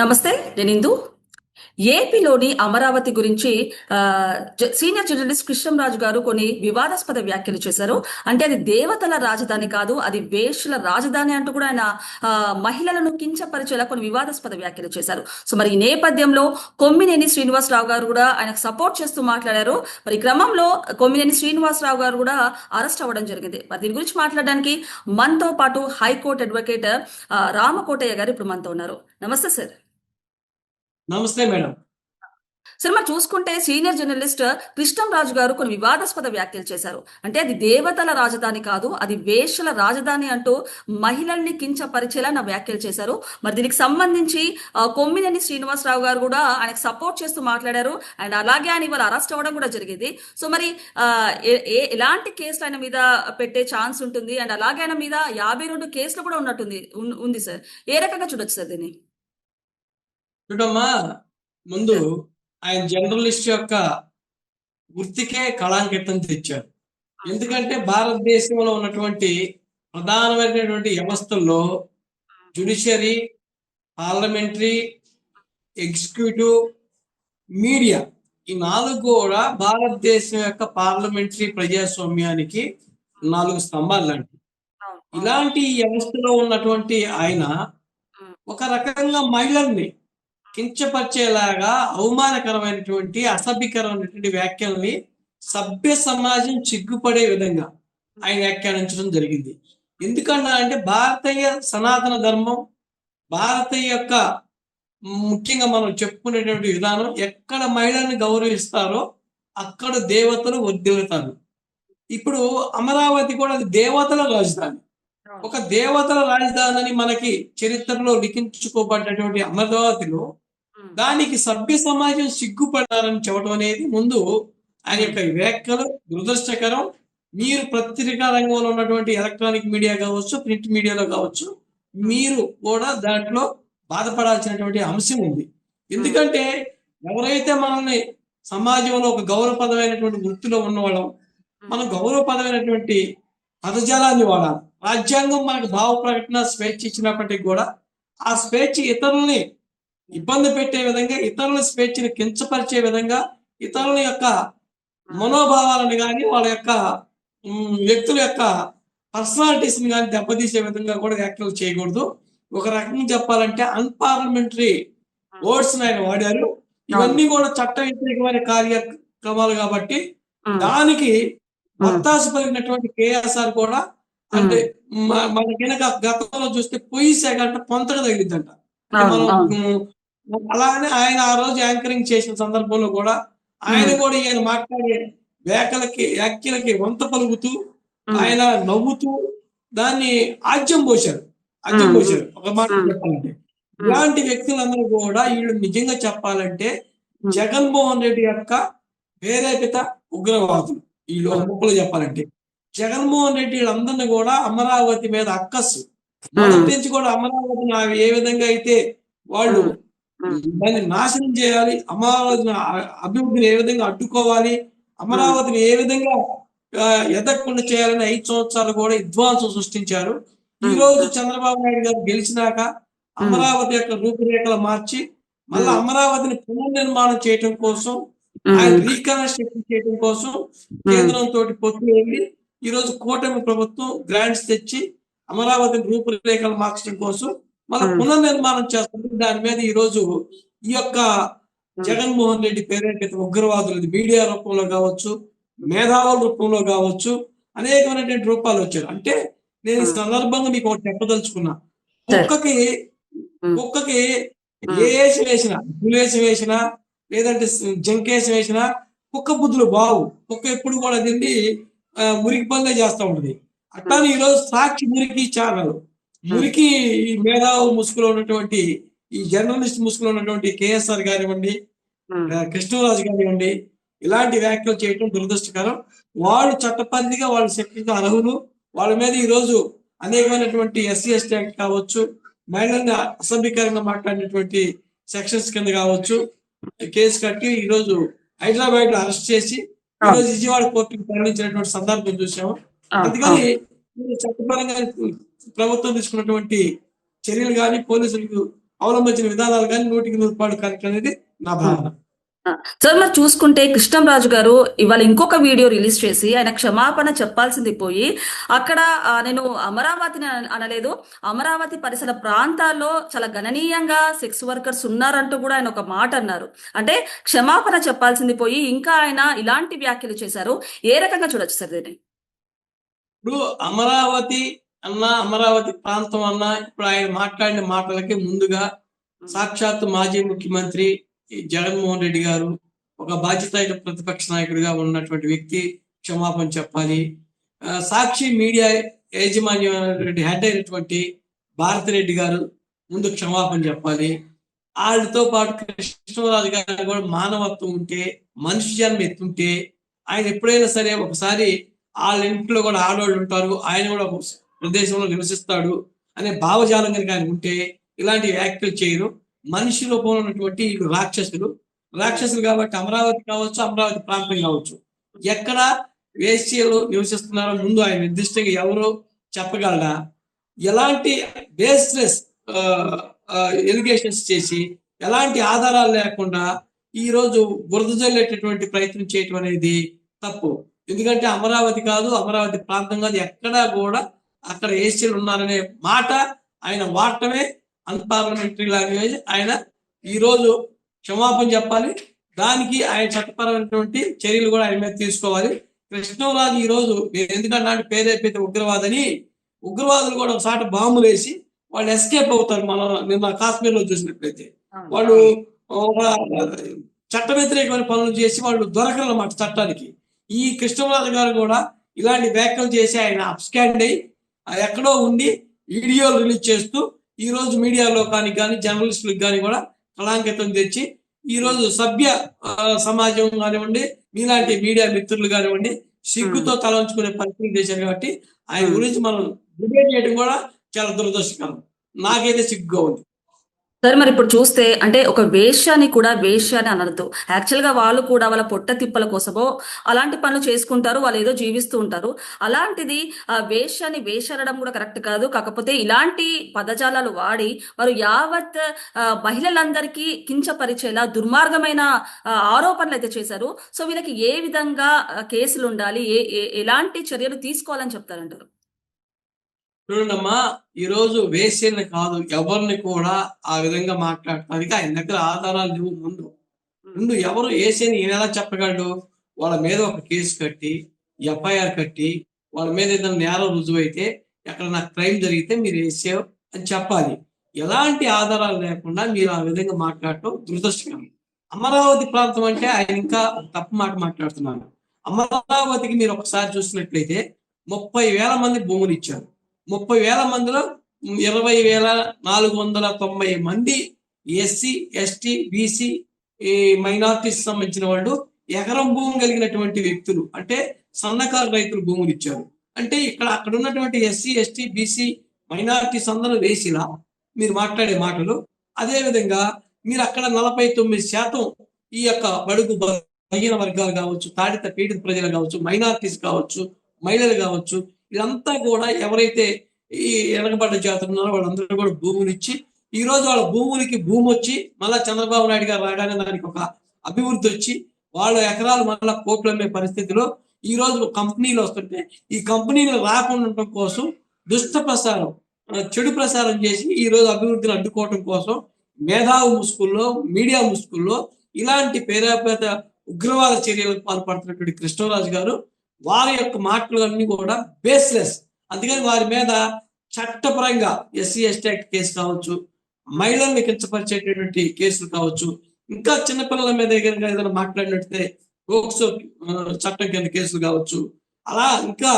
నమస్తే. నేను ఇందు. ఏపీలోని అమరావతి గురించి సీనియర్ జర్నలిస్ట్ కృష్ణంరాజు గారు కొన్ని వివాదాస్పద వ్యాఖ్యలు చేశారు. అంటే అది దేవతల రాజధాని కాదు, అది వేశ్యల రాజధాని అంటూ కూడా ఆయన మహిళలను కించపరిచేలా కొన్ని వివాదాస్పద వ్యాఖ్యలు చేశారు. సో మరి ఈ నేపథ్యంలో కొమ్మినేని శ్రీనివాసరావు గారు కూడా ఆయనకు సపోర్ట్ చేస్తూ మాట్లాడారు. మరి ఈ క్రమంలో కొమ్మినేని శ్రీనివాసరావు గారు కూడా అరెస్ట్ అవ్వడం జరిగింది. మరి దీని గురించి మాట్లాడడానికి మనతో పాటు హైకోర్టు అడ్వకేట్ రామకోటయ్య గారు ఇప్పుడు మనతో ఉన్నారు. నమస్తే సార్. నమస్తే మేడం. సార్ మరి చూసుకుంటే సీనియర్ జర్నలిస్ట్ కృష్ణంరాజు గారు కొన్ని వివాదాస్పద వ్యాఖ్యలు చేశారు. అంటే అది దేవతల రాజధాని కాదు, అది వేశ్యల రాజధాని అంటూ మహిళల్ని కించపరిచేలా నా వ్యాఖ్యలు చేశారు. మరి దీనికి సంబంధించి కొమ్మినేని శ్రీనివాసరావు గారు కూడా ఆయనకు సపోర్ట్ చేస్తూ మాట్లాడారు. అండ్ అలాగే ఆయన ఇవాళ అరెస్ట్ అవ్వడం కూడా జరిగింది. సో మరి ఎలాంటి కేసులు ఆయన మీద పెట్టే ఛాన్స్ ఉంటుంది? అండ్ అలాగే ఆయన మీద 52 కేసులు కూడా ఉంది సార్. ఏ రకంగా చూడొచ్చు సార్ దీన్ని? చూడమ్మా, ముందు ఆయన జర్నలిస్ట్ యొక్క వృత్తికే కళాంకితం తెచ్చారు. ఎందుకంటే భారతదేశంలో ఉన్నటువంటి ప్రధానమైనటువంటి వ్యవస్థల్లో జ్యుడిషియరీ, పార్లమెంటరీ, ఎగ్జిక్యూటివ్, మీడియా ఈ 4 కూడా భారతదేశం యొక్క పార్లమెంటరీ ప్రజాస్వామ్యానికి 4 స్తంభాలు లాంటివి. ఇలాంటి వ్యవస్థలో ఉన్నటువంటి ఆయన ఒక రకంగా మహిళల్ని కించపరిచేలాగా అవమానకరమైనటువంటి అసభ్యకరమైనటువంటి వ్యాఖ్యల్ని సభ్య సమాజం సిగ్గుపడే విధంగా ఆయన వ్యాఖ్యానించడం జరిగింది. ఎందుకన్నా అంటే భారతీయ సనాతన ధర్మం, భారతీయ యొక్క ముఖ్యంగా మనం చెప్పుకునేటువంటి విధానం, ఎక్కడ మహిళల్ని గౌరవిస్తారో అక్కడ దేవతలు వర్ధిల్లుతారు. ఇప్పుడు అమరావతి కూడా అది దేవతల రాజధాని. ఒక దేవతల రాజధాని అని మనకి చరిత్రలో లిఖించుకోబడినటువంటి అమరావతిలో దానికి సభ్య సమాజం సిగ్గుపడాలని చెప్పడం అనేది ముందు ఆయన యొక్క వ్యాఖ్యలు దురదృష్టకరం. మీరు పత్రికా రంగంలో ఉన్నటువంటి ఎలక్ట్రానిక్ మీడియా కావచ్చు, ప్రింట్ మీడియాలో కావచ్చు, మీరు కూడా దాంట్లో బాధపడాల్సినటువంటి అంశం ఉంది. ఎందుకంటే ఎవరైతే మనల్ని సమాజంలో ఒక గౌరవపదమైనటువంటి వృత్తిలో ఉన్నవాళ్ళం, మనం గౌరవపదమైనటువంటి పదజాలాన్ని వాడాలి. రాజ్యాంగం మనకు భావ ప్రకటన స్వేచ్ఛ ఇచ్చినప్పటికీ కూడా ఆ స్వేచ్ఛ ఇతరుల్ని ఇబ్బంది పెట్టే విధంగా, ఇతరుల స్వేచ్ఛని కించపరిచే విధంగా, ఇతరుల యొక్క మనోభావాలను కానీ వాళ్ళ యొక్క వ్యక్తుల యొక్క పర్సనాలిటీస్ని కానీ దెబ్బతీసే విధంగా కూడా వ్యాఖ్యలు చేయకూడదు. ఒక రకంగా చెప్పాలంటే అన్పార్లమెంటరీ వర్డ్స్ ఆయన వాడారు. ఇవన్నీ కూడా చట్ట వ్యతిరేకమైన కార్యక్రమాలు కాబట్టి దానికి వత్తాసు పలికినటువంటి కేఎస్ఆర్ కూడా అంటే మనకైనా గతంలో చూస్తే పొయ్యి శాఖ అంటే పొంతగా తగిలిద్దంట. మనం అలానే ఆయన ఆ రోజు యాంకరింగ్ చేసిన సందర్భంలో కూడా ఆయన కూడా ఈయన మాట్లాడే వ్యాఖ్యలకి వంత పలుకుతూ ఆయన నవ్వుతూ దాన్ని ఆజ్యం పోశారు. ఒక మాట చెప్పాలంటే ఇలాంటి వ్యక్తులందరూ కూడా వీళ్ళు నిజంగా చెప్పాలంటే జగన్మోహన్ రెడ్డి యొక్క ప్రేరేపిత ఉగ్రవాదులు. వీళ్ళు ముక్కలు చెప్పాలంటే జగన్మోహన్ రెడ్డి వీళ్ళందరినీ కూడా అమరావతి మీద అక్కస్సు మొదటి నుంచి కూడా అమరావతిని ఏ విధంగా అయితే వాళ్ళు దాన్ని నాశనం చేయాలి, అమరావతిని అభివృద్ధిని ఏ విధంగా అడ్డుకోవాలి, అమరావతిని ఏ విధంగా ఎదగకుండా చేయాలని 5 సంవత్సరాలు కూడా విధ్వంసం సృష్టించారు. ఈ రోజు చంద్రబాబు నాయుడు గారు గెలిచినాక అమరావతి యొక్క రూపురేఖలు మార్చి మళ్ళీ అమరావతిని పునర్నిర్మాణం చేయడం కోసం, ఆయన రీకన్స్ట్రక్షన్ చేయడం కోసం కేంద్రంతో పొత్తు వెళ్ళి ఈ రోజు కూటమి ప్రభుత్వం గ్రాంట్స్ తెచ్చి అమరావతిని రూపురేఖలు మార్చడం కోసం మన పునర్నిర్మాణం చేస్తుంది. దాని మీద ఈ రోజు ఈ యొక్క జగన్మోహన్ రెడ్డి ప్రేరేపిత ఉగ్రవాదులు మీడియా రూపంలో కావచ్చు, మేధావుల రూపంలో కావచ్చు, అనేకమైనటువంటి రూపాలు వచ్చారు. అంటే నేను ఈ సందర్భంగా మీకు ఒకటి చెప్పదలుచుకున్నా. కుక్కకి ఏ వేసి వేసినా, పులేసి వేసినా లేదంటే జంకేసి వేసినా కుక్క బుద్ధులు బావు. కుక్క ఎప్పుడు కూడా తిండి మురికి పనులే చేస్తూ ఉంటుంది. అట్లానే ఈరోజు సాక్షి మురికి ఛానల్ మురికి ఈ మేధావు ముసుగులో ఉన్నటువంటి ఈ జర్నలిస్ట్ ముసుగులో ఉన్నటువంటి కేఎస్ఆర్ కానివ్వండి, కృష్ణరాజు కానివ్వండి, ఇలాంటి వ్యాఖ్యలు చేయడం దురదృష్టకరం. వాళ్ళు చట్టపరిధిగా వాళ్ళు శిక్షకు అర్హులు. వాళ్ళ మీద ఈ రోజు అనేకమైనటువంటి ఎస్సీ ఎస్టీ యాక్ట్ కావచ్చు, మహిళల్ని అసభ్యకరంగా మాట్లాడినటువంటి సెక్షన్స్ కింద కావచ్చు కేసు కట్టి ఈ రోజు హైదరాబాద్ లో అరెస్ట్ చేసి ఈ రోజు విజయవాడ కోర్టుకు తరలించినటువంటి సందర్భం చూసాము. అందుకని చట్టపరంగా ప్రభుత్వం తీసుకున్నటువంటి చర్యలు కానీ, పోలీసులకు అవలంబించిన విధానాలు కానీ 100% కరెక్ట్ అనేది నా భావన. ఆ! సార్ మరి చూసుకుంటే కృష్ణంరాజు గారు ఇవాళ ఇంకొక వీడియో రిలీజ్ చేసి ఆయన క్షమాపణ చెప్పాల్సింది పోయి అక్కడ నేను అమరావతిని అనలేదు. అమరావతి పరిసర ప్రాంతాల్లో చాలా గణనీయంగా సెక్స్ వర్కర్స్ ఉన్నారంటూ కూడా ఆయన ఒక మాట అన్నారు. అంటే క్షమాపణ చెప్పాల్సింది పోయి ఇంకా ఆయన ఇలాంటి వ్యాఖ్యలు చేశారు. ఏ రకంగా చూడొచ్చు సార్ దీన్ని? ఇప్పుడు అమరావతి అన్నా, అమరావతి ప్రాంతం అన్నా ఇప్పుడు ఆయన మాట్లాడిన మాటలకి ముందుగా సాక్షాత్తు మాజీ ముఖ్యమంత్రి ఈ జగన్మోహన్ రెడ్డి గారు ఒక బాధ్యతాయుత ప్రతిపక్ష నాయకుడిగా ఉన్నటువంటి వ్యక్తి క్షమాపణ చెప్పాలి. సాక్షి మీడియా యాజమాన్యం హెడ్ అయినటువంటి భారతిరెడ్డి గారు ముందు క్షమాపణ చెప్పాలి. వాళ్ళతో పాటు కృష్ణరాజు గారు కూడా మానవత్వం ఉంటే, మనిషి జన్మ ఎత్తుంటే ఆయన ఎప్పుడైనా సరే ఒకసారి వాళ్ళ ఇంట్లో కూడా ఆడవాళ్ళు ఉంటారు, ఆయన కూడా ఒక ప్రదేశంలో నివసిస్తాడు అనే భావజాలం కనుక ఆయన ఉంటే ఇలాంటి వ్యాఖ్యలు చేయరు. మనిషి రూపంలో ఉన్నటువంటి వీళ్ళు రాక్షసులు కాబట్టి అమరావతి కావచ్చు, అమరావతి ప్రాంతం కావచ్చు, ఎక్కడ వేశ్యలు నివసిస్తున్నారో ముందు ఆయన నిర్దిష్టంగా ఎవరో చెప్పగలరా? ఎలాంటి బేస్లెస్ ఎలిగేషన్స్ చేసి ఎలాంటి ఆధారాలు లేకుండా ఈ రోజు బురద జల్లేటటువంటి ప్రయత్నం చేయటం అనేది తప్పు. ఎందుకంటే అమరావతి కాదు, అమరావతి ప్రాంతం కాదు, ఎక్కడా కూడా అక్కడ ఏసీలు ఉన్నారనే మాట ఆయన వాడటమే అన్పార్లమెంటరీ లాంగ్వేజ్. ఆయన ఈరోజు క్షమాపణ చెప్పాలి. దానికి ఆయన చట్టపరమైనటువంటి చర్యలు కూడా ఆయన మీద తీసుకోవాలి. కృష్ణరాజు ఈ రోజు ఎందుకంటే పేరైపోతే ఉగ్రవాదని, ఉగ్రవాదులు కూడా ఒకసారి బాంబులు వేసి వాళ్ళు ఎస్కేప్ అవుతారు. మనం నిన్న కాశ్మీర్లో చూసినట్లయితే వాళ్ళు చట్ట వ్యతిరేకమైన పనులు చేసి వాళ్ళు దొరకరన్నమాట చట్టానికి. ఈ కృష్ణరాజు గారు కూడా ఇలాంటి వ్యాఖ్యలు చేసి ఆయన అప్స్కాండ్ అయ్యి ఎక్కడో ఉండి వీడియోలు రిలీజ్ చేస్తూ ఈ రోజు మీడియా లోకానికి కానీ జర్నలిస్టులకు కానీ కూడా కళాంకితం తెచ్చి ఈ రోజు సభ్య సమాజం కానివ్వండి, మీలాంటి మీడియా మిత్రులు కానివ్వండి సిగ్గుతో తల ఉంచుకునే పరిస్థితి చేశారు. కాబట్టి ఆయన గురించి మనం డిబేట్ చేయడం కూడా చాలా దురదృష్టకరం. నాకైతే సిగ్గుగా ఉంది. సరే మరి ఇప్పుడు చూస్తే అంటే ఒక వేశ్యాని కూడా వేశ్య అని అనద్దు. యాక్చువల్గా వాళ్ళు కూడా వాళ్ళ పొట్ట తిప్పల కోసమో అలాంటి పనులు చేసుకుంటారు, వాళ్ళు ఏదో జీవిస్తూ ఉంటారు. అలాంటిది వేశ్యాని వేశ్య అనడం కూడా కరెక్ట్ కాదు. కాకపోతే ఇలాంటి పదజాలాలు వాడి వారు యావత్ మహిళలందరికీ కించపరిచేలా దుర్మార్గమైన ఆరోపణలు అయితే చేశారు. సో వీళ్ళకి ఏ విధంగా కేసులు ఉండాలి, ఎలాంటి చర్యలు తీసుకోవాలని చెప్తారంటారు? చూడండమ్మా, ఈరోజు వేశ్యల్ని కాదు ఎవరిని కూడా ఆ విధంగా మాట్లాడటానికి ఆయన దగ్గర ఆధారాలు లేవు. ముందు ఎవరు వేసేని ఈయన ఎలా చెప్పగలడు? వాళ్ళ మీద ఒక కేసు కట్టి, ఎఫ్ఐఆర్ కట్టి, వాళ్ళ మీద ఏదైనా నేరం రుజువైతే, ఎక్కడ నాకు క్రైమ్ జరిగితే మీరు వేసావు అని చెప్పాలి. ఎలాంటి ఆధారాలు లేకుండా మీరు ఆ విధంగా మాట్లాడటం దురదృష్టకరం. అమరావతి ప్రాంతం అంటే ఆయన ఇంకా తప్పు మాట మాట్లాడుతున్నారు. అమరావతికి మీరు ఒకసారి చూసినట్లయితే 30,000 మంది భూములు ఇచ్చారు. 30,000 మందిలో 20,490 మంది ఎస్సీ, ఎస్టీ, బీసీ మైనార్టీస్ సంబంధించిన వాళ్ళు ఎకరం భూమి కలిగినటువంటి వ్యక్తులు, అంటే సన్నకారు రైతులు భూములు ఇచ్చారు. అంటే అక్కడ ఉన్నటువంటి ఎస్సీ, ఎస్టీ, బీసీ మైనార్టీస్ అందరూ వేసిలా మీరు మాట్లాడే మాటలు. అదేవిధంగా మీరు అక్కడ 49% ఈ యొక్క బడుగు బలహీన వర్గాలు కావచ్చు, తాడిత పీడిత ప్రజలు కావచ్చు, మైనార్టీస్ కావచ్చు, మహిళలు కావచ్చు, ఇదంతా కూడా ఎవరైతే ఈ వెనకబడ్డ జాతులు ఉన్నారో వాళ్ళందరూ కూడా భూములు ఇచ్చి ఈ రోజు వాళ్ళ భూమి వచ్చి మళ్ళా చంద్రబాబు నాయుడు గారు రాగానే దానికి ఒక అభివృద్ధి వచ్చి వాళ్ళ ఎకరాలు మళ్ళా కోట్లు అమ్మే పరిస్థితిలో ఈ రోజు కంపెనీలు వస్తుంటే ఈ కంపెనీలు రాకుండా ఉండటం కోసం దుష్ట ప్రసారం, చెడు ప్రసారం చేసి ఈ రోజు అభివృద్ధిని అడ్డుకోవటం కోసం మేధావు ముసుగుల్లో, మీడియా ముసుగుల్లో ఇలాంటి పేద ఉగ్రవాద చర్యలకు పాల్పడుతున్నటువంటి కృష్ణరాజు గారు వారి యొక్క మాటలు అన్ని కూడా బేస్లెస్. అందుకని వారి మీద చట్టపరంగా ఎస్సీ ఎస్టీ యాక్ట్ కేసు కావచ్చు, మహిళల్ని కించపరిచేటటువంటి కేసులు కావచ్చు, ఇంకా చిన్నపిల్లల మీద ఏదైనా మాట్లాడినట్టే పోక్సో చట్టం కింద కేసులు కావచ్చు, అలా ఇంకా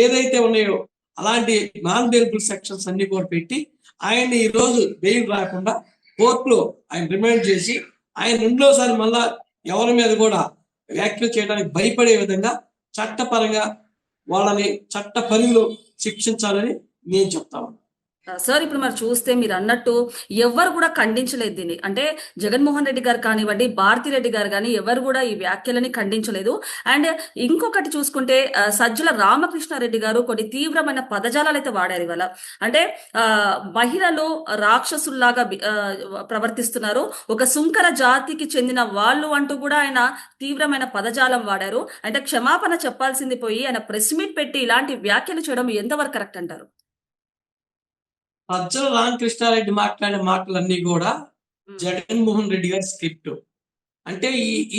ఏదైతే ఉన్నాయో అలాంటి నాన్ బెయిలబుల్ సెక్షన్స్ అన్ని కూడా పెట్టి ఆయన్ని ఈ రోజు బెయిల్ రాకుండా కోర్టులో ఆయన రిమైండ్ చేసి ఆయన రెండోసారి మళ్ళా ఎవరి మీద కూడా వ్యాఖ్యలు చేయడానికి భయపడే విధంగా చట్టపరంగా వాళ్ళని చట్ట పరిధిలో శిక్షించాలని నేను చెప్తాను. సార్ ఇప్పుడు మరి చూస్తే మీరు అన్నట్టు ఎవ్వరు కూడా ఖండించలేదు దీన్ని. అంటే జగన్మోహన్ రెడ్డి గారు కానివ్వండి, భారతి రెడ్డి గారు కానీ ఎవరు కూడా ఈ వ్యాఖ్యలని ఖండించలేదు. అండ్ ఇంకొకటి చూసుకుంటే సజ్జల రామకృష్ణారెడ్డి గారు కొన్ని తీవ్రమైన పదజాలాలు అయితే వాడారు ఇవాళ. అంటే ఆ, మహిళలు రాక్షసుల్లాగా ప్రవర్తిస్తున్నారు, ఒక సుంకర జాతికి చెందిన వాళ్ళు అంటూ కూడా ఆయన తీవ్రమైన పదజాలం వాడారు. అంటే క్షమాపణ చెప్పాల్సింది పోయి ఆయన ప్రెస్ మీట్ పెట్టి ఇలాంటి వ్యాఖ్యలు చేయడం ఎంతవరకు కరెక్ట్ అంటారు? సజ్జల రామకృష్ణారెడ్డి మాట్లాడే మాటలన్నీ కూడా ఉమ్, జగన్మోహన్ రెడ్డి గారి స్క్రిప్ట్. అంటే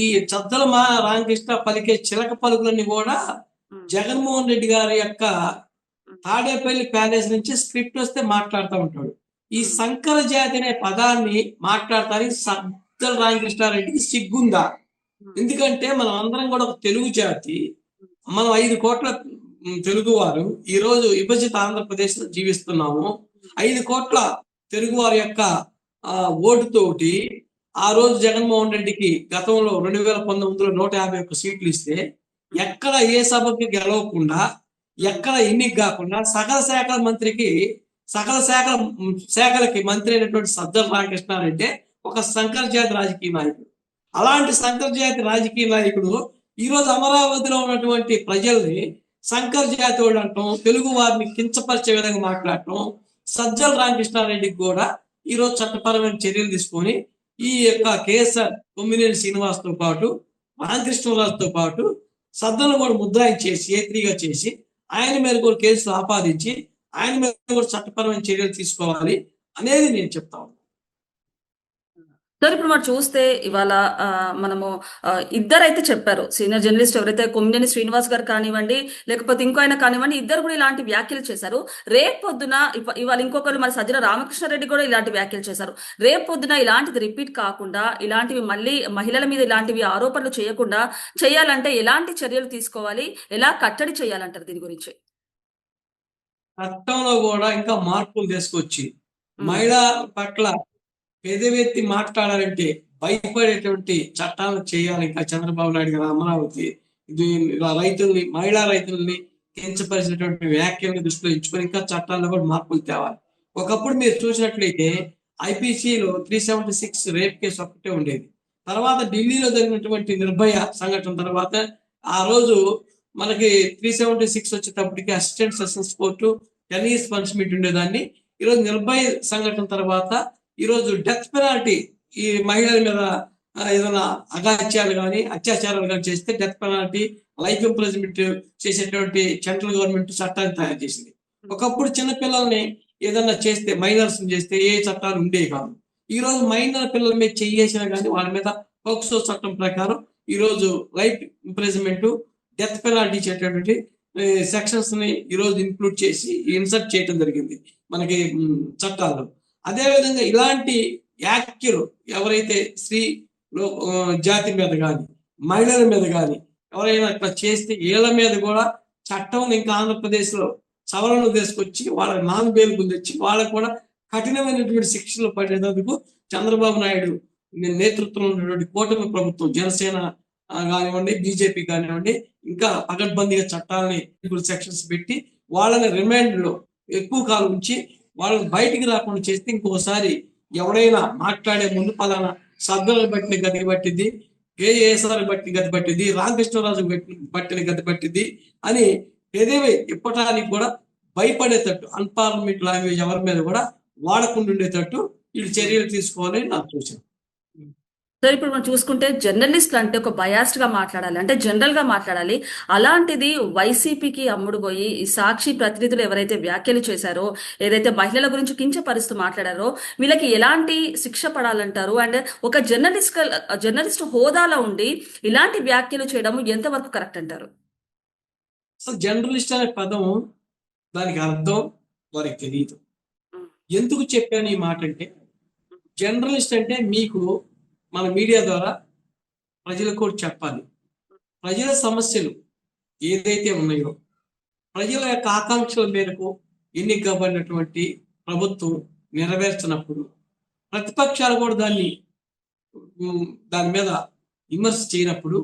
ఈ సజ్జల రామకృష్ణ పలికే చిలక పలుకులన్నీ కూడా ఉమ్, జగన్మోహన్ రెడ్డి గారి యొక్క ఉమ్, తాడేపల్లి ప్యాలెస్ నుంచి స్క్రిప్ట్ వస్తే మాట్లాడుతూ ఉంటాడు. ఈ ఉమ్, సంకర జాతి అనే పదాన్ని మాట్లాడటానికి సజ్జల రామకృష్ణారెడ్డికి సిగ్గుందా? ఉమ్, ఎందుకంటే మనం అందరం కూడా ఒక తెలుగు జాతి. మనం 5 కోట్ల తెలుగు వారు ఈ రోజు విభజిత ఆంధ్రప్రదేశ్ లో జీవిస్తున్నాము. 5 కోట్ల తెలుగు వారి యొక్క ఓటుతోటి ఆ రోజు జగన్మోహన్ రెడ్డికి గతంలో 2019లో 151 సీట్లు ఇస్తే ఎక్కడ ఏ సభకి గెలవకుండా, ఎక్కడ ఎన్నిక కాకుండా సకల శాఖలకి మంత్రి అయినటువంటి సజ్జల రామకృష్ణారెడ్డి ఒక సంకర జాతి రాజకీయ నాయకుడు. అలాంటి సంకర జాతి రాజకీయ నాయకుడు ఈ రోజు అమరావతిలో ఉన్నటువంటి ప్రజల్ని సంకర జాతి వాళ్ళు అంటాం, తెలుగు వారిని కించపరిచే విధంగా మాట్లాడటం. సజ్జల రామకృష్ణారెడ్డికి కూడా ఈ రోజు చట్టపరమైన చర్యలు తీసుకొని ఈ యొక్క కేఎస్ఆర్ కొమ్మినేని శ్రీనివాస్తో పాటు రామకృష్ణరాజుతో పాటు సజ్జలను కూడా ముద్రాయించేసి A3గా చేసి ఆయన మీద కూడా కేసులు ఆపాదించి ఆయన మీద కూడా చట్టపరమైన చర్యలు తీసుకోవాలి అనేది నేను చెప్తా ఉన్నాను. సార్ ఇప్పుడు మనం చూస్తే ఇవాళ మనము ఇద్దరైతే చెప్పారు, సీనియర్ జర్నలిస్ట్ ఎవరైతే కొమ్మినేని శ్రీనివాస్ గారు కానివ్వండి, లేకపోతే ఇంకో ఆయన కానివ్వండి, ఇద్దరు కూడా ఇలాంటి వ్యాఖ్యలు చేశారు. రేపు పొద్దున ఇవాళ ఇంకొకరు మరి సజ్జల రామకృష్ణారెడ్డి కూడా ఇలాంటి వ్యాఖ్యలు చేశారు. రేపు పొద్దున ఇలాంటిది రిపీట్ కాకుండా, ఇలాంటివి మళ్ళీ మహిళల మీద ఇలాంటివి ఆరోపణలు చేయకుండా చేయాలంటే ఎలాంటి చర్యలు తీసుకోవాలి, ఎలా కట్టడి చేయాలంటారు దీని గురించి? చట్టంలో కూడా ఇంకా మార్పులు తీసుకొచ్చి ఉమ్, మహిళా పట్ల పెదవెత్తి మాట్లాడాలంటే భయపడేటువంటి చట్టాలు చేయాలి. ఇంకా చంద్రబాబు నాయుడు గారు అమరావతి ఇలా మహిళా రైతుల్ని కించపరిచినటువంటి వ్యాఖ్యలను దృష్టిలో ఉంచుకొని ఇంకా చట్టాల్లో కూడా మార్పులు తేవాలి. ఒకప్పుడు మీరు చూసినట్లయితే ఐపీసీలో 376 రేప్ కేసు ఒక్కటే ఉండేది. తర్వాత ఢిల్లీలో జరిగినటువంటి నిర్భయ సంఘటన తర్వాత ఆ రోజు మనకి 376 వచ్చేటప్పటికి assistant sessions court 10 years punishment ఉండేదాన్ని. ఈరోజు నిర్భయ సంఘటన తర్వాత ఈరోజు డెత్ పెనాల్టీ ఈ మహిళల మీద ఏదైనా అగాత్యాలు కానీ అత్యాచారాలు కానీ చేస్తే డెత్ పెనాల్టీ, లైఫ్ ఇంప్రిజన్మెంట్ చేసేటువంటి సెంట్రల్ గవర్నమెంట్ చట్టాన్ని తయారు చేసింది. ఒకప్పుడు చిన్నపిల్లల్ని ఏదన్నా చేస్తే, మైనర్స్ చేస్తే ఏ చట్టాలు ఉండేవి కాదు. ఈ రోజు మైనర్ పిల్లల మీద చేసినా కానీ వాళ్ళ మీద పోక్సో చట్టం ప్రకారం ఈ రోజు లైఫ్ ఇంప్రిజన్మెంట్, డెత్ పెనాల్టీ ఇచ్చేటటువంటి సెక్షన్స్ ని ఈ రోజు ఇంక్లూడ్ చేసి ఇన్సర్ట్ చేయడం జరిగింది మనకి చట్టాల్లో. అదేవిధంగా ఇలాంటి వ్యాఖ్యలు ఎవరైతే స్త్రీ జాతి మీద కానీ మహిళల మీద కానీ ఎవరైనా అట్లా చేస్తే వీళ్ళ మీద కూడా చట్టం ఇంకా ఆంధ్రప్రదేశ్ లో సవరణలు తీసుకొచ్చి వాళ్ళకి నాన్ బెయిల్ తెచ్చి వాళ్ళకు కూడా కఠినమైనటువంటి శిక్షలు పడేందుకు చంద్రబాబు నాయుడు నేతృత్వంలో ఉన్నటువంటి కూటమి ప్రభుత్వం, జనసేన కానివ్వండి, బీజేపీ కానివ్వండి, ఇంకా పకడ్బందీగా చట్టాలని సెక్షన్స్ పెట్టి వాళ్ళని రిమాండ్ లో ఎక్కువ కాలం ఉంచి వాళ్ళని బయటికి రాకుండా చేస్తే ఇంకోసారి ఎవడైనా మాట్లాడే ముందు పలానా సభ్యులను బట్టిన గతి పట్టింది, కేఏఎస్ఆర్ బట్టి గతి పట్టింది, రామకృష్ణరాజు బట్టిన గతి పట్టింది అని ఏదేవి ఇప్పటానికి కూడా భయపడేటట్టు అన్పార్లమెంట్ లాంగ్వేజ్ ఎవరి మీద కూడా వాడకుండా ఉండేటట్టు వీళ్ళు చర్యలు తీసుకోవాలని నాకు సూచన. సార్ ఇప్పుడు మనం చూసుకుంటే జర్నలిస్టులు అంటే ఒక బయాస్డ్ గా మాట్లాడాలి, అంటే జనరల్ గా మాట్లాడాలి. అలాంటిది వైసీపీకి అమ్ముడు పోయి ఈ సాక్షి ప్రతినిధులు ఎవరైతే వ్యాఖ్యలు చేశారో, ఏదైతే మహిళల గురించి కించపరుస్తూ మాట్లాడారో, వీళ్ళకి ఎలాంటి శిక్ష పడాలంటారు? అండ్ ఒక జర్నలిస్ట్ హోదాలో ఉండి ఇలాంటి వ్యాఖ్యలు చేయడం ఎంతవరకు కరెక్ట్ అంటారు? అసలు జర్నలిస్ట్ అనే పదం దానికి అర్థం వారికి తెలియదు. ఎందుకు చెప్పాను ఈ మాట అంటే, జర్నలిస్ట్ అంటే మీకు మన మీడియా ద్వారా ప్రజలకు కూడా చెప్పాలి. ప్రజల సమస్యలు ఏదైతే ఉన్నాయో, ప్రజల యొక్క ఆకాంక్షల మేరకు ఎన్నిక కాబడినటువంటి ప్రభుత్వం నెరవేర్చినప్పుడు ప్రతిపక్షాలు కూడా దాని మీద విమర్శ చేయనప్పుడు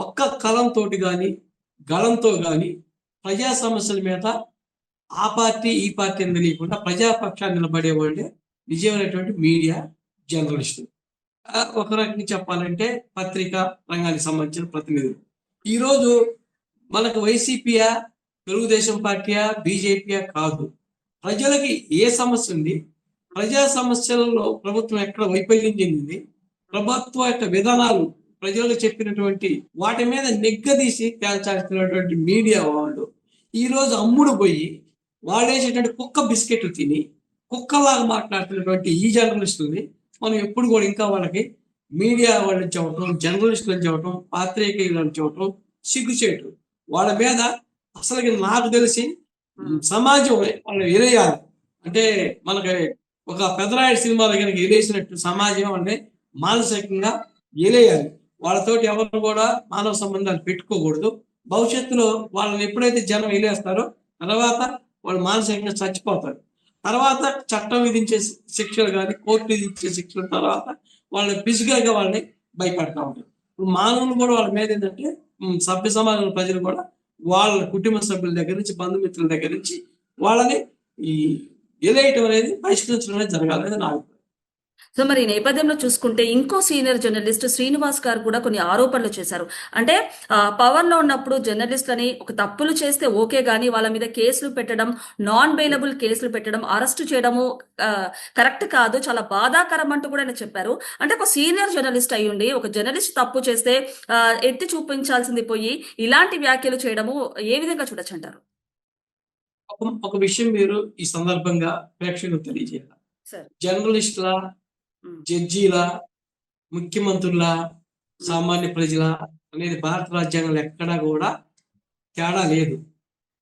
ఒక్క కలంతో కానీ గళంతో కానీ ప్రజా సమస్యల మీద ఆ పార్టీ ఈ పార్టీ అని తెలియకుండా ప్రజాపక్షాన్ని నిలబడేవాళ్ళే నిజమైనటువంటి మీడియా జర్నలిస్టులు. ఒక రకంగా చెప్పాలంటే పత్రికా రంగానికి సంబంధించిన ప్రతినిధులు. ఈరోజు మనకు వైసీపీయా, తెలుగుదేశం పార్టీయా, బీజేపీయా కాదు. ప్రజలకి ఏ సమస్య ఉంది, ప్రజా సమస్యలలో ప్రభుత్వం ఎక్కడ వైఫల్యం చెందింది, ప్రభుత్వం యొక్క విధానాలు ప్రజలకు చెప్పినటువంటి వాటి మీద నిగ్గదీసి తేల్చాల్సినటువంటి మీడియా వాళ్ళు ఈరోజు అమ్ముడు పోయి వాడేసేటువంటి కుక్క బిస్కెట్లు తిని కుక్కలాగా మాట్లాడుతున్నటువంటి ఈ జర్నలిస్టుల్ని మనం ఎప్పుడు కూడా ఇంకా వాళ్ళకి మీడియా వాళ్ళని చెప్పటం, జర్నలిస్టులను చెప్పటం, పాత్రికేయులను చెప్పటం సిగ్గుచేటు. వాళ్ళ మీద అసలు నాకు తెలిసి సమాజం వాళ్ళని ఎరేయాలి. అంటే మనకి ఒక పెదరాయుడు సినిమాలో కనుక ఎలేసినట్టు సమాజం అంటే మానసికంగా ఎలేయాలి. వాళ్ళతోటి ఎవరు కూడా మానవ సంబంధాలు పెట్టుకోకూడదు. భవిష్యత్తులో వాళ్ళని ఎప్పుడైతే జనం ఎలేస్తారో తర్వాత వాళ్ళు మానసికంగా చచ్చిపోతారు. తర్వాత చట్టం విధించే శిక్షలు కానీ కోర్టు విధించే శిక్షల తర్వాత వాళ్ళని ఫిజికల్గా వాళ్ళని భయపెడతా ఉంటారు. ఇప్పుడు మానవులు కూడా వాళ్ళ మీద ఏంటంటే సభ్య సమాజంలో ప్రజలు కూడా వాళ్ళ కుటుంబ సభ్యుల దగ్గర నుంచి బంధుమిత్రుల దగ్గర నుంచి వాళ్ళని ఈ ఎలేయటం అనేది పరిష్కరించడం అనేది జరగాలనేది నా అభిప్రాయం. సో మరి ఈ నేపథ్యంలో చూసుకుంటే ఇంకో సీనియర్ జర్నలిస్ట్ శ్రీనివాస్ గారు కూడా కొన్ని ఆరోపణలు చేశారు. అంటే పవర్ లో ఉన్నప్పుడు జర్నలిస్టులని ఒక తప్పులు చేస్తే ఓకే గానీ వాళ్ళ మీద కేసులు పెట్టడం, నాన్ బెయిలబుల్ కేసులు పెట్టడం, అరెస్ట్ చేయడము కరెక్ట్ కాదు, చాలా బాధాకరం అంటూ కూడా ఆయన చెప్పారు. అంటే ఒక సీనియర్ జర్నలిస్ట్ అయ్యుండి ఒక జర్నలిస్ట్ తప్పు చేస్తే ఎత్తి చూపించాల్సింది పోయి ఇలాంటి వ్యాఖ్యలు చేయడము ఏ విధంగా చూడొచ్చు అంటారు? ఒక విషయం మీరు ఈ సందర్భంగా ప్రేక్షకులకు తెలియజేయాలి. సార్. జర్నలిస్టుల, జడ్జీల, ముఖ్యమంత్రుల, సామాన్య ప్రజల అనేది భారత రాజ్యాంగంలో ఎక్కడా కూడా తేడా లేదు.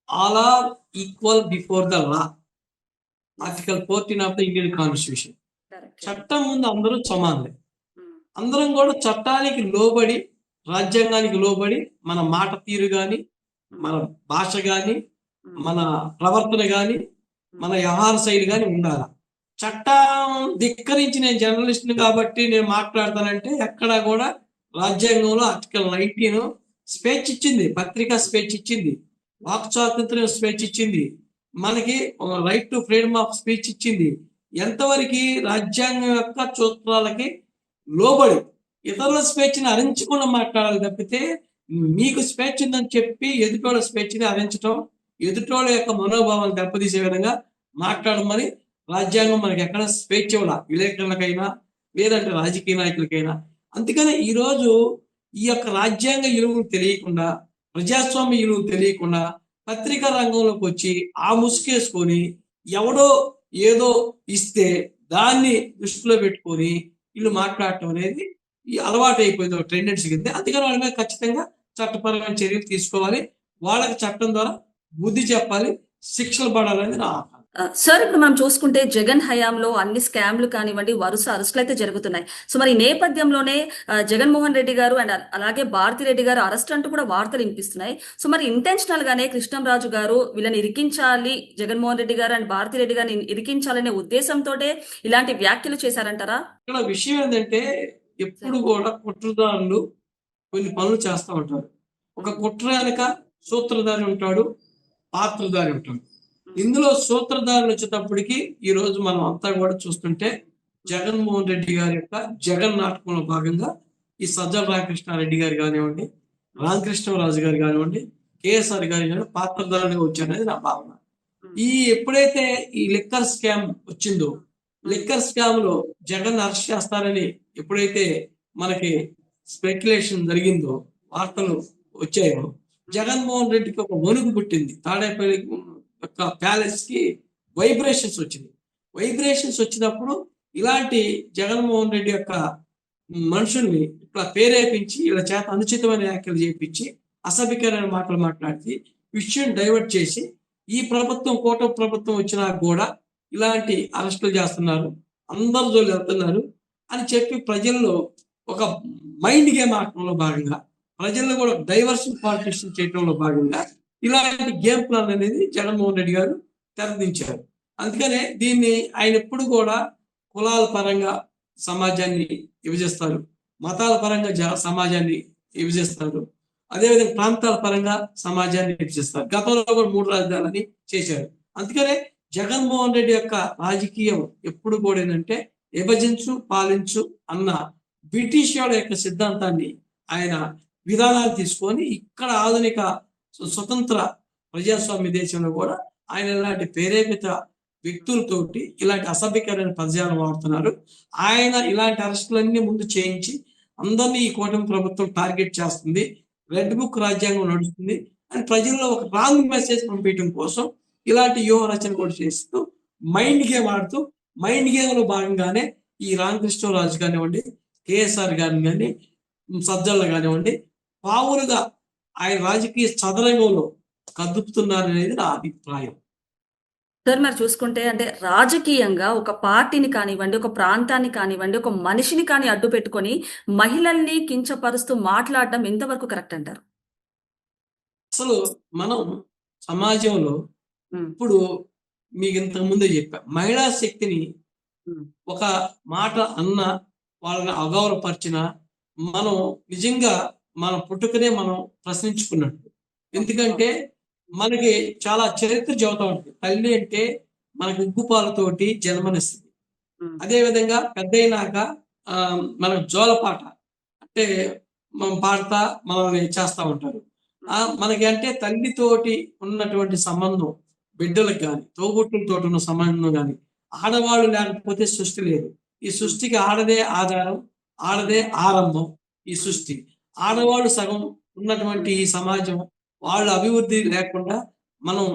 All are equal before the law. Article 14 of the Indian constitution. చట్టం ముందు అందరూ సమానమే. అందరం కూడా చట్టానికి లోబడి, రాజ్యాంగానికి లోబడి మన మాట తీరు కానీ, మన భాష కానీ, మన ప్రవర్తన కానీ, మన వ్యవహార శైలి కానీ ఉండాలి. చట్టం ధిక్కరించి నేను జర్నలిస్ట్ని కాబట్టి నేను మాట్లాడతానంటే ఎక్కడా కూడా రాజ్యాంగంలో ఆర్టికల్ 19 స్వేచ్ఛ ఇచ్చింది, పత్రికా స్వేచ్ఛ ఇచ్చింది, వాక్ స్వాతంత్ర్యం స్వేచ్ఛ ఇచ్చింది, మనకి right to freedom of speech ఇచ్చింది. ఎంతవరకు రాజ్యాంగం యొక్క సూత్రాలకి లోబడి ఇతరుల స్వేచ్ఛని హరించకుండా మాట్లాడాలి తప్పితే మీకు స్వేచ్ఛ ఉందని చెప్పి ఎదుటోళ్ళ స్వేచ్ఛని హరించడం, ఎదుటోళ్ళ యొక్క మనోభావాలు దెబ్బతీసే విధంగా మాట్లాడమని రాజ్యాంగం మనకి ఎక్కడ స్వేచ్ఛ ఇవ్వాల, విలేకరులకైనా లేదంటే రాజకీయ నాయకులకైనా. అందుకని ఈరోజు ఈ యొక్క రాజ్యాంగ విలువలు తెలియకుండా, ప్రజాస్వామ్య విలువలు తెలియకుండా పత్రికా రంగంలోకి వచ్చి ఆ ముసుకేసుకొని ఎవడో ఏదో ఇస్తే దాన్ని దృష్టిలో పెట్టుకొని వీళ్ళు మాట్లాడటం అనేది ఈ అలవాటు అయిపోయింది, ఒక టెండెన్సీ కింద. అందుకని వాళ్ళ మీద ఖచ్చితంగా చట్టపరమైన చర్యలు తీసుకోవాలి, వాళ్ళకి చట్టం ద్వారా బుద్ధి చెప్పాలి, శిక్షలు పడాలని నా ఆకాంక్ష. సార్ ఇప్పుడు మనం చూసుకుంటే జగన్ హయాంలో అన్ని స్కామ్లు కానివ్వండి వరుస అరెస్టులు అయితే జరుగుతున్నాయి. సో మరి ఈ నేపథ్యంలోనే జగన్మోహన్ రెడ్డి గారు అండ్ అలాగే భారతి రెడ్డి గారు అరెస్ట్ అంటూ కూడా వార్తలు వినిపిస్తున్నాయి. సో మరి ఇంటెన్షనల్ గానే కృష్ణంరాజు గారు వీళ్ళని ఇరికించాలి, జగన్మోహన్ రెడ్డి గారు అండ్ భారతి రెడ్డి గారిని ఇరికించాలనే ఉద్దేశంతో ఇలాంటి వ్యాఖ్యలు చేశారంటారా? ఇక్కడ విషయం ఏంటంటే ఎప్పుడు కూడా కుట్రదారులు కొన్ని పనులు చేస్తూ ఉంటారు. ఒక కుట్ర వెనక సూత్రధారి ఉంటాడు, పాత్రధారి ఉంటాడు. ఇందులో సూత్రధారులు వచ్చేటప్పటికి ఈ రోజు మనం అంతా కూడా చూస్తుంటే జగన్మోహన్ రెడ్డి గారి యొక్క జగన్ నాటకంలో భాగంగా ఈ సజ్జల రామకృష్ణారెడ్డి గారు కానివ్వండి, రామకృష్ణరాజు గారు కానివ్వండి, కేఎస్ఆర్ గారు కానివ్వండి పాత్రధారులుగా వచ్చారనేది నా భావన. ఈ ఎప్పుడైతే ఈ లిక్కర్ స్కామ్ వచ్చిందో, లిక్కర్ స్కామ్ లో జగన్ అరెస్ట్ చేస్తారని ఎప్పుడైతే మనకి స్పెక్యులేషన్ జరిగిందో, వార్తలు వచ్చాయో, జగన్మోహన్ రెడ్డికి ఒక వణుకు పుట్టింది. తాడేపల్లి యొక్క ప్యాలెస్ కి వైబ్రేషన్స్ వచ్చింది. వైబ్రేషన్స్ వచ్చినప్పుడు ఇలాంటి జగన్మోహన్ రెడ్డి యొక్క మనుషుల్ని ఇట్లా ప్రేరేపించి ఇలా చేత అనుచితమైన వ్యాఖ్యలు చేయించి అసభ్యకరమైన మాటలు మాట్లాడి విషయం డైవర్ట్ చేసి ఈ ప్రభుత్వం కూటమి ప్రభుత్వం వచ్చినా కూడా ఇలాంటి అరెస్టులు చేస్తున్నారు, అందరు జోలు వెళ్తున్నారు అని చెప్పి ప్రజల్లో ఒక మైండ్ గేమ్ ఆడటంలో భాగంగా, ప్రజల్లో కూడా డైవర్షన్ పాలిటిక్స్ చేయడంలో భాగంగా ఇలాంటి గేమ్ ప్లాన్ అనేది జగన్మోహన్ రెడ్డి గారు తెరదించారు. అందుకనే దీన్ని ఆయన ఎప్పుడు కూడా కులాల పరంగా సమాజాన్ని విభజిస్తారు, మతాల పరంగా సమాజాన్ని విభజిస్తారు, అదేవిధంగా ప్రాంతాల పరంగా సమాజాన్ని విభజిస్తారు. గతంలో కూడా 3 రాజధానులని చేశారు. అందుకనే జగన్మోహన్ రెడ్డి యొక్క రాజకీయం ఎప్పుడు కూడా ఏంటంటే విభజించు పాలించు అన్న బ్రిటిష్ వాళ్ళ యొక్క సిద్ధాంతాన్ని ఆయన విధానాలు తీసుకొని ఇక్కడ ఆధునిక స్వతంత్ర ప్రజాస్వామ్య దేశంలో కూడా ఆయన ఇలాంటి ప్రేరేపిత వ్యక్తులతోటి ఇలాంటి అసభ్యకరమైన పదజాలం వాడుతున్నారు. ఆయన ఇలాంటి అరెస్టులన్నీ ముందు చేయించి అందరినీ ఈ కూటమి ప్రభుత్వం టార్గెట్ చేస్తుంది, రెడ్ బుక్ రాజ్యాంగం నడుస్తుంది అని ప్రజల్లో ఒక రాంగ్ మెసేజ్ పంపించడం కోసం ఇలాంటి వ్యూహ రచన కూడా చేస్తూ మైండ్ గేమ్ ఆడుతూ, మైండ్ గేమ్ లో భాగంగానే ఈ రామకృష్ణరాజు కానివ్వండి, కేఎస్ఆర్ గారిని కానీ, సజ్జల కానివ్వండి, పావులుగా ఆయన రాజకీయ చదరంగంలో కదుపుతున్నారనేది నా అభిప్రాయం. సార్ మరి చూసుకుంటే అంటే రాజకీయంగా ఒక పార్టీని కానివ్వండి, ఒక ప్రాంతాన్ని కానివ్వండి, ఒక మనిషిని కానీ అడ్డు పెట్టుకొని మహిళల్ని కించపరుస్తూ మాట్లాడడం ఎంతవరకు కరెక్ట్ అంటారు? అసలు మనం సమాజంలో ఉమ్, ఇప్పుడు మీకు ఇంతకు ముందే చెప్పా, మహిళా శక్తిని ఉమ్, ఒక మాట అన్న, వాళ్ళని అగౌరవపరిచిన మనం నిజంగా మన పుట్టుకనే మనం ప్రశ్నించుకున్నట్టు. ఎందుకంటే మనకి చాలా చరిత్ర చెబుతా ఉంటుంది. తల్లి అంటే మనకి ఉగ్గుపాలతోటి జన్మనిస్తుంది. ఉమ్, అదే విధంగా పెద్దయినాక మనకు జోలపాట అంటే మనం పాడతా మనల్ని చేస్తా ఉంటారు. మనకి అంటే తల్లితోటి ఉన్నటువంటి సంబంధం బిడ్డలకు కానీ, తోబుట్టులతో ఉన్న సంబంధం కానీ, ఆడవాళ్ళు లేకపోతే సృష్టి లేదు. ఈ సృష్టికి ఆడదే ఆధారం, ఆడదే ఆరంభం. ఈ సృష్టి ఆడవాళ్ళు సగం ఉన్నటువంటి ఈ సమాజం, వాళ్ళ అభివృద్ధి లేకుండా మనం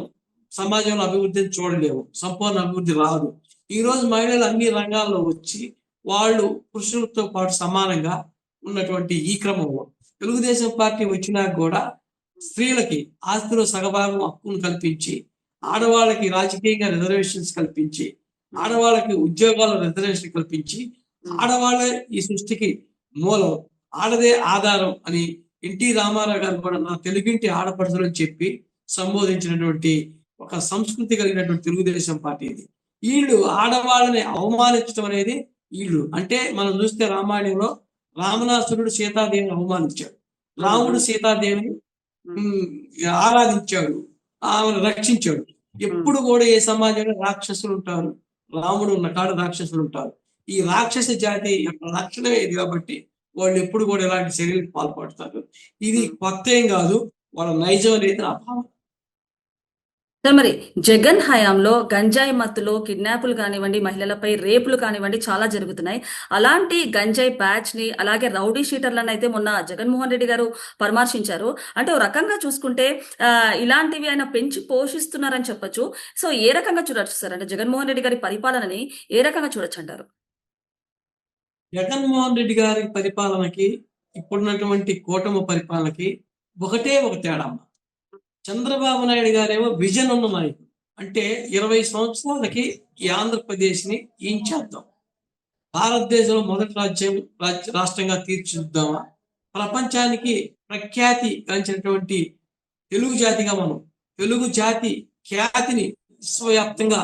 సమాజంలో అభివృద్ధిని చూడలేము, సంపూర్ణ అభివృద్ధి రాదు. ఈ రోజు మహిళలు అన్ని రంగాల్లో వచ్చి వాళ్ళు పురుషులతో పాటు సమానంగా ఉన్నటువంటి ఈ క్రమంలో తెలుగుదేశం పార్టీ వచ్చినాక కూడా స్త్రీలకి ఆస్తిలో సగభాగం హక్కును కల్పించి, ఆడవాళ్ళకి రాజకీయంగా రిజర్వేషన్స్ కల్పించి, ఆడవాళ్ళకి ఉద్యోగాల రిజర్వేషన్ కల్పించి, ఆడవాళ్ళే ఈ సృష్టికి మూలం, ఆడదే ఆధారం అని ఎన్టీ రామారావు గారు కూడా నా తెలుగింటి ఆడపడుచులు అని చెప్పి సంబోధించినటువంటి ఒక సంస్కృతి కలిగినటువంటి తెలుగుదేశం పార్టీ ఇది. వీళ్ళు ఆడవాళ్ళని అవమానించడం అనేది వీళ్ళు అంటే మనం చూస్తే రామాయణంలో రామనాసురుడు సీతాదేవిని అవమానించాడు, రాముడు సీతాదేవిని ఆరాధించాడు, ఆమెను రక్షించాడు. ఎప్పుడు కూడా ఏ సమాజంలో రాక్షసులు ఉంటారు, రాముడు ఉన్న కాడ రాక్షసులు ఉంటారు. ఈ రాక్షస జాతి యొక్క లక్షణమే ఇది కాబట్టి వాళ్ళు ఎప్పుడు కూడా ఇలాంటి చర్యలకు పాల్పడతారు. ఇది కొత్త ఏం కాదు, వాళ్ళ నైజం అనేది నా భావన. సార్ మరి జగన్ హయాంలో గంజాయి మత్తులో కిడ్నాపులు కానివ్వండి, మహిళలపై రేపులు కానివ్వండి చాలా జరుగుతున్నాయి. అలాంటి గంజాయి బ్యాచ్ ని అలాగే రౌడీ షీటర్లను అయితే మొన్న జగన్మోహన్ రెడ్డి గారు పరామర్శించారు. అంటే ఓ రకంగా చూసుకుంటే ఇలాంటివి ఆయన పెంచి పోషిస్తున్నారని చెప్పొచ్చు. సో ఏ రకంగా చూడొచ్చు సార్, అంటే జగన్మోహన్ రెడ్డి గారి పరిపాలనని ఏ రకంగా చూడొచ్చు అంటారు? జగన్మోహన్ రెడ్డి గారి పరిపాలనకి ఇప్పుడున్నటువంటి కూటమి పరిపాలనకి ఒకటే ఒక తేడా అమ్మ. చంద్రబాబు నాయుడు గారేమో విజన్ ఉన్న నాయకుడు. అంటే 20 సంవత్సరాలకి ఈ ఆంధ్రప్రదేశ్ ని ఏం చేద్దాం, భారతదేశంలో మొదటి రాష్ట్రంగా తీర్చిదిద్దామా, ప్రపంచానికి ప్రఖ్యాతి గాంచినటువంటి తెలుగు జాతిగా మనం తెలుగు జాతి ఖ్యాతిని విశ్వవ్యాప్తంగా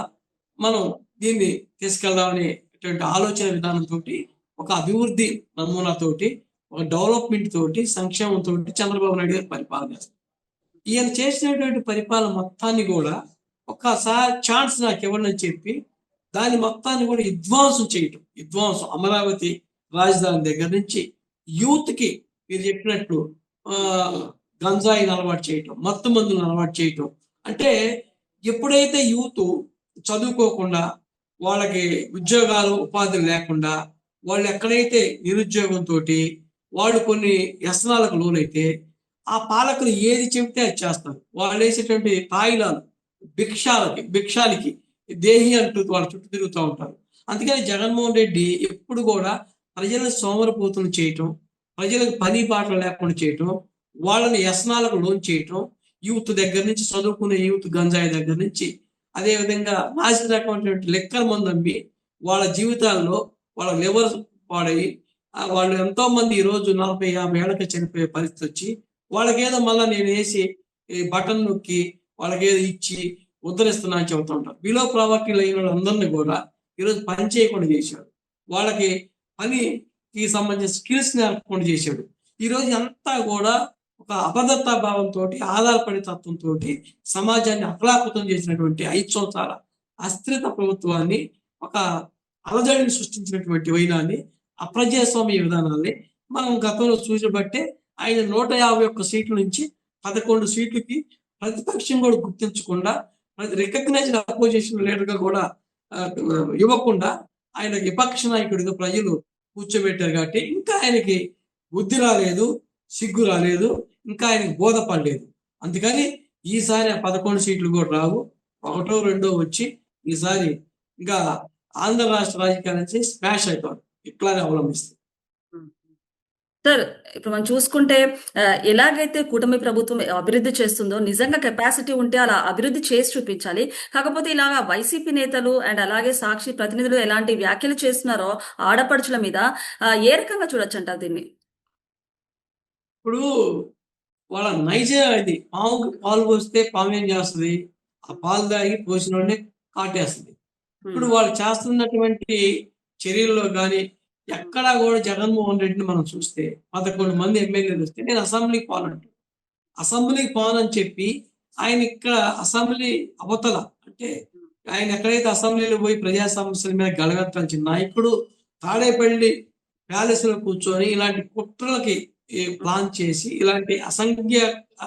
మనం దీన్ని తీసుకెళ్దామనేటువంటి ఆలోచన విధానంతో, ఒక అభివృద్ధి నమూనాతోటి, ఒక డెవలప్మెంట్ తోటి, సంక్షేమంతో చంద్రబాబు నాయుడు గారు పరిపాలన చేస్తారు. ఈయన చేసినటువంటి పరిపాలన మొత్తాన్ని కూడా ఒక్కసారి ఛాన్స్ నాకు ఇవ్వండి అని చెప్పి దాని మొత్తాన్ని కూడా విధ్వంసం చేయటం, విధ్వంసం అమరావతి రాజధాని దగ్గర నుంచి యూత్ కి మీరు చెప్పినట్టు గంజాయిని అలవాటు చేయటం, మత్తు మందులను అలవాటు చేయటం. అంటే ఎప్పుడైతే యూత్ చదువుకోకుండా, వాళ్ళకి ఉద్యోగాలు ఉపాధులు లేకుండా, వాళ్ళు ఎక్కడైతే నిరుద్యోగంతో వాళ్ళు కొన్ని వ్యసనాలకు లోనైతే ఆ పాలకులు ఏది చెబితే అది చేస్తారు. వాళ్ళు వేసేటువంటి తాయిలాలు భిక్షాలకి దేహి అంటూ వాళ్ళ చుట్టూ తిరుగుతూ ఉంటారు. అందుకని జగన్మోహన్ రెడ్డి ఎప్పుడు కూడా ప్రజలను సోమరపోతులు చేయటం, ప్రజలకు పని బాటలు లేకుండా చేయటం, వాళ్ళని వ్యసనాలకు లోన్ చేయటం, యూత్ దగ్గర నుంచి, చదువుకునే యూత్ గంజాయి దగ్గర నుంచి, అదేవిధంగా నాసి రకమైనటువంటి లెక్కల మందు అమ్మి వాళ్ళ జీవితాల్లో వాళ్ళ లివర్ పాడయి వాళ్ళు ఎంతో మంది ఈరోజు 40-50 ఏళ్ళకి చనిపోయే పరిస్థితి వచ్చి, వాళ్ళకేదో మళ్ళీ నేను వేసి బటన్ నొక్కి వాళ్ళకేదో ఇచ్చి ఉద్ధరిస్తున్నా అని చెబుతూ ఉంటారు. బిలో ప్రావర్టీ లైన్ వాళ్ళందరినీ కూడా ఈరోజు పని చేయకుండా చేశాడు, వాళ్ళకి పనికి సంబంధించిన స్కిల్స్ నేర్పకుండా చేశాడు. ఈరోజు అంతా కూడా ఒక అభద్రతా భావంతో ఆధారపడే తత్వంతో సమాజాన్ని అతలాకుతం చేసినటువంటి 5 సంవత్సరాల అస్థిరత ప్రభుత్వాన్ని, ఒక అలజడిని సృష్టించినటువంటి వైనాన్ని, అప్రజాస్వామ్య విధానాన్ని మనం గతంలో చూసిబట్టే ఆయన 151 సీట్ల నుంచి 11 సీట్లకి ప్రతిపక్షం కూడా గుర్తించకుండా, రికగ్నైజ్డ్ అపోజిషన్ లీడర్గా కూడా ఇవ్వకుండా ఆయన విపక్ష నాయకుడిగా ప్రజలు కూర్చోబెట్టారు. కాబట్టి ఇంకా ఆయనకి బుద్ధి రాలేదు, సిగ్గు రాలేదు, ఇంకా ఆయనకి బోధపడలేదు. అందుకని ఈసారి ఆ 11 సీట్లు కూడా రావు, ఒకటో రెండో వచ్చి ఈసారి ఇంకా ఆంధ్ర రాష్ట్ర రాజకీయాల నుంచి స్మాష్ అయిపోతారు. ఇట్లానే అవలంబిస్తారు. సార్, ఇప్పుడు మనం చూసుకుంటే ఎలాగైతే కూటమి ప్రభుత్వం అభివృద్ధి చేస్తుందో నిజంగా కెపాసిటీ ఉంటే అలా అభివృద్ధి చేసి చూపించాలి. కాకపోతే ఇలాగా వైసీపీ నేతలు అండ్ అలాగే సాక్షి ప్రతినిధులు ఎలాంటి వ్యాఖ్యలు చేస్తున్నారో ఆడపడుచుల మీద ఏ రకంగా చూడొచ్చు అంటారు దీన్ని? ఇప్పుడు వాళ్ళ నైజం అది. పాముకి పాలు పోస్తే పాము ఏం చేస్తుంది? ఆ పాలు తాగి పోసిన వాడిని కాటేస్తుంది. ఇప్పుడు వాళ్ళు చేస్తున్నటువంటి చర్యల్లో కానీ ఎక్కడా కూడా జగన్మోహన్ రెడ్డిని మనం చూస్తే 11 మంది ఎమ్మెల్యేలు వస్తే నేను అసెంబ్లీకి పోనంటాను. అసెంబ్లీకి పోనని చెప్పి ఆయన ఇక్కడ అసెంబ్లీ అవతల, అంటే ఆయన ఎక్కడైతే అసెంబ్లీలో పోయి ప్రజా సమస్యల మీద గళమెత్తాల్సిన నాయకుడు తాడేపల్లి ప్యాలెస్ లో కూర్చొని ఇలాంటి కుట్రలకి ప్లాన్ చేసి ఇలాంటి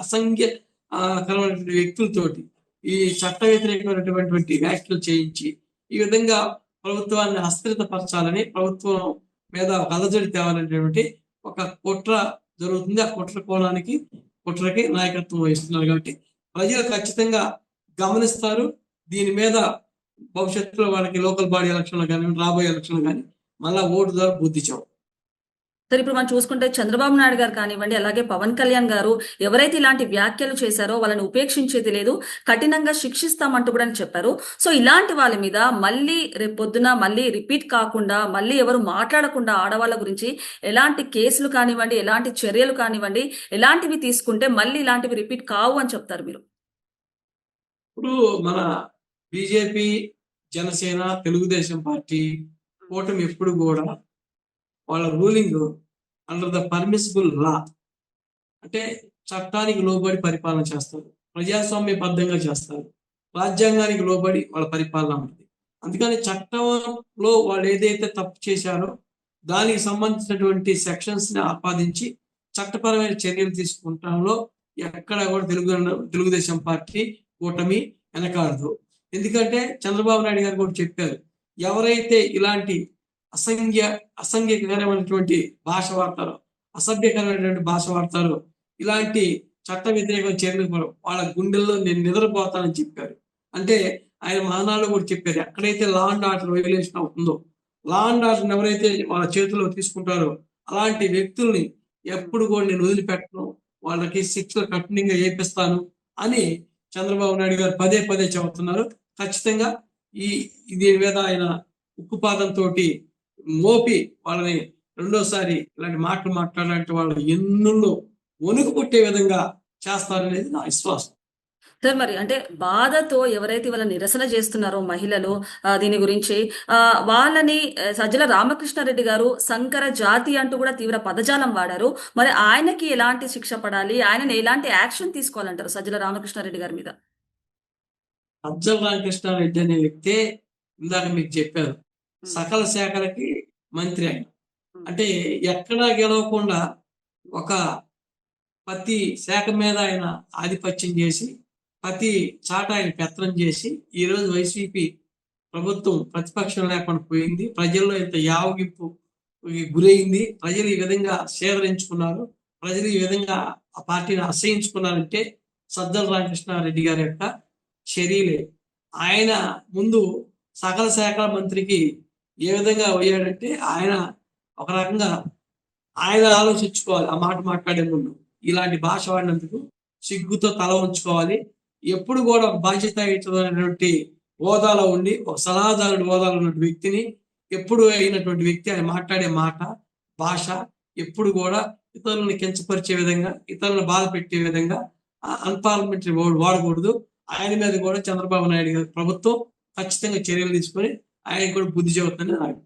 అసంఖ్యకరమైనటువంటి వ్యక్తులతోటి ఈ చట్ట వ్యతిరేకమైనటువంటి వ్యాఖ్యలు చేయించి ఈ విధంగా ప్రభుత్వాన్ని అస్థిరతపరచాలని, ప్రభుత్వం మీద ఒక అలజడి తేవాలనేటువంటి ఒక కుట్ర జరుగుతుంది. ఆ కుట్రకి నాయకత్వం వహిస్తున్నారు. కాబట్టి ప్రజలు ఖచ్చితంగా గమనిస్తారు. దీని మీద భవిష్యత్తులో వాళ్ళకి లోకల్ బాడీ ఎలక్షన్లు కానీ, రాబోయే ఎలక్షన్లు కానీ మళ్ళా ఓటు ద్వారా బుద్ధి చెవు. సరే, ఇప్పుడు మనం చూసుకుంటే చంద్రబాబు నాయుడు గారు కానివ్వండి, అలాగే పవన్ కళ్యాణ్ గారు ఎవరైతే ఇలాంటి వ్యాఖ్యలు చేశారో వాళ్ళని ఉపేక్షించేది లేదు, కఠినంగా శిక్షిస్తామంటూ కూడా చెప్పారు. సో ఇలాంటి వాళ్ళ మీద మళ్ళీ రేపు పొద్దున మళ్ళీ రిపీట్ కాకుండా, మళ్ళీ ఎవరు మాట్లాడకుండా ఆడవాళ్ళ గురించి ఎలాంటి కేసులు కానివ్వండి, ఎలాంటి చర్యలు కానివ్వండి, ఎలాంటివి తీసుకుంటే మళ్ళీ ఇలాంటివి రిపీట్ కావు అని చెప్తారు మీరు? ఇప్పుడు మన బీజేపీ, జనసేన, తెలుగుదేశం పార్టీ కూటమి ఎప్పుడు కూడా వాళ్ళ రూలింగ్ అండర్ ద పర్మిసిబుల్ లా, అంటే చట్టానికి లోబడి పరిపాలన చేస్తారు, ప్రజాస్వామ్యబద్ధంగా చేస్తారు, రాజ్యాంగానికి లోబడి వాళ్ళ పరిపాలన ఉంటుంది. అందుకని చట్టంలో వాళ్ళు ఏదైతే తప్పు చేశారో దానికి సంబంధించినటువంటి సెక్షన్స్ ని ఆపాదించి చట్టపరమైన చర్యలు తీసుకుంటాంలో ఎక్కడ కూడా తెలుగుదేశం పార్టీ కూటమి వెనకాడదు. ఎందుకంటే చంద్రబాబు నాయుడు గారు కూడా చెప్పారు, ఎవరైతే ఇలాంటి అసంఖ్యకరమైనటువంటి భాష వాడతారో, అసభ్యకరమైనటువంటి భాష వాడతారో, ఇలాంటి చట్ట వ్యతిరేక చర్యలు వాళ్ళ గుండెల్లో నేను నిద్రపోతానని చెప్పారు. అంటే ఆయన మహానాడులో కూడా చెప్పారు, ఎక్కడైతే లా అండ్ ఆర్డర్ వైలేషన్ అవుతుందో, లా అండ్ ఆర్డర్ ఎవరైతే వాళ్ళ చేతిలో తీసుకుంటారో అలాంటి వ్యక్తుల్ని ఎప్పుడు కూడా నేను వదిలిపెట్టను, వాళ్ళకి శిక్షలు కఠినంగా చేపిస్తాను అని చంద్రబాబు నాయుడు గారు పదే పదే చెబుతున్నారు. ఖచ్చితంగా దీని మీద ఆయన ఉక్కుపాదంతో మోపి వాళ్ళని రెండోసారి ఇలాంటి మాటలు మాట్లాడాలంటే వాళ్ళ ఎన్నుల్లో వణుకు పుట్టే విధంగా చేస్తారనేది నా విశ్వాసం. సార్, మరి అంటే బాధతో ఎవరైతే వాళ్ళ నిరసన చేస్తున్నారో మహిళలు దీని గురించి వాళ్ళని సజ్జల రామకృష్ణారెడ్డి గారు సంకర జాతి అంటూ కూడా తీవ్ర పదజాలం వాడారు. మరి ఆయనకి ఎలాంటి శిక్ష పడాలి, ఆయనని ఎలాంటి యాక్షన్ తీసుకోవాలంటారు సజ్జల రామకృష్ణారెడ్డి గారి మీద? సజ్జల రామకృష్ణారెడ్డి అనే వ్యక్తే ఇందాక మీకు చెప్పారు, సకల శాఖలకి మంత్రి ఆయన. అంటే ఎక్కడా గెలవకుండా ఒక ప్రతి శాఖ మీద ఆయన ఆధిపత్యం చేసి, ప్రతి చాట ఆయన పెత్తనం చేసి ఈరోజు వైసీపీ ప్రభుత్వం ప్రతిపక్షం లేకుండా పోయింది, ప్రజల్లో ఇంత యావగింపు గురైంది, ప్రజలు ఈ విధంగా సేకరించుకున్నారు, ప్రజలు ఈ విధంగా ఆ పార్టీని అసహించుకున్నారంటే సజ్జల రామకృష్ణారెడ్డి గారి యొక్క చర్యలే. ఆయన ముందు సకల శాఖల మంత్రికి ఏ విధంగా అయ్యాడంటే ఆయన ఒక రకంగా ఆయన ఆలోచించుకోవాలి. ఆ మాట మాట్లాడే ముందు ఇలాంటి భాష వాడినందుకు సిగ్గుతో తల ఉంచుకోవాలి. ఎప్పుడు కూడా ఒక బాధ్యతాయుతమైనటువంటి హోదాలో ఉండి, ఒక సలహాదారుడి హోదాలో ఉన్న వ్యక్తిని, ఎప్పుడు అయినటువంటి వ్యక్తి ఆయన మాట్లాడే మాట భాష ఎప్పుడు కూడా ఇతరులను కించపరిచే విధంగా, ఇతరులను బాధ పెట్టే విధంగా అన్పార్లమెంటరీ వర్డ్ వాడకూడదు. ఆయన మీద కూడా చంద్రబాబు నాయుడు గారి ప్రభుత్వం ఖచ్చితంగా చర్యలు తీసుకొని ఆయన కూడా బుద్ధి చెబుతుందని నాకు